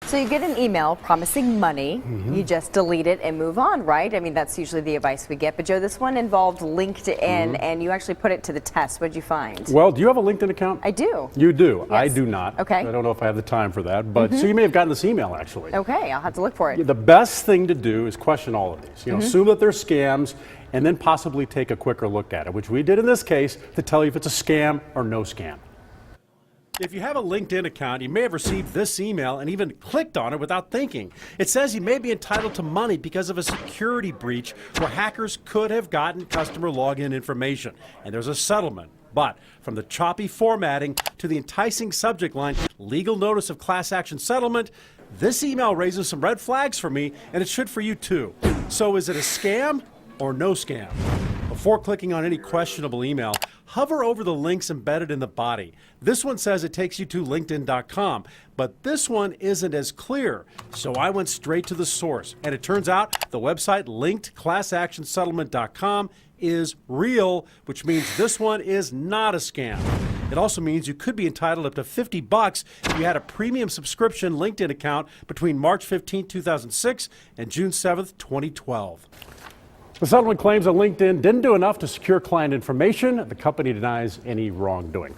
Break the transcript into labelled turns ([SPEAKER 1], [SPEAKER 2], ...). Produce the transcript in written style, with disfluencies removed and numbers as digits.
[SPEAKER 1] So you get an email promising money, you just delete it and move on, right? I mean, that's usually the advice we get. But Joe, this one involved LinkedIn, and you actually put it to the test. What did you find?
[SPEAKER 2] Well, do you have a LinkedIn account?
[SPEAKER 1] I do.
[SPEAKER 2] You do?
[SPEAKER 1] Yes.
[SPEAKER 2] I do not.
[SPEAKER 1] Okay.
[SPEAKER 2] I don't know if I have the time for that, but so you may have gotten this email actually.
[SPEAKER 1] Okay, I'll have to look for it.
[SPEAKER 2] The best thing to do is question all of these. Assume that they're scams and then possibly take a quicker look at it, which we did in this case to tell you if it's a scam or no scam. If you have a LinkedIn account, you may have received this email and even clicked on it without thinking. It says you may be entitled to money because of a security breach where hackers could have gotten customer login information, and there's a settlement. But from the choppy formatting to the enticing subject line, legal notice of class action settlement, this email raises some red flags for me, and it should for you too. So is it a scam or no scam? Before clicking on any questionable email, hover over the links embedded in the body. This one says it takes you to LinkedIn.com, but this one isn't as clear. So I went straight to the source, and it turns out the website linkedclassactionsettlement.com is real, which means this one is not a scam. It also means you could be entitled up to $50 if you had a premium subscription LinkedIn account between March 15, 2006 and June 7, 2012. The settlement claims that LinkedIn didn't do enough to secure client information. The company denies any wrongdoing.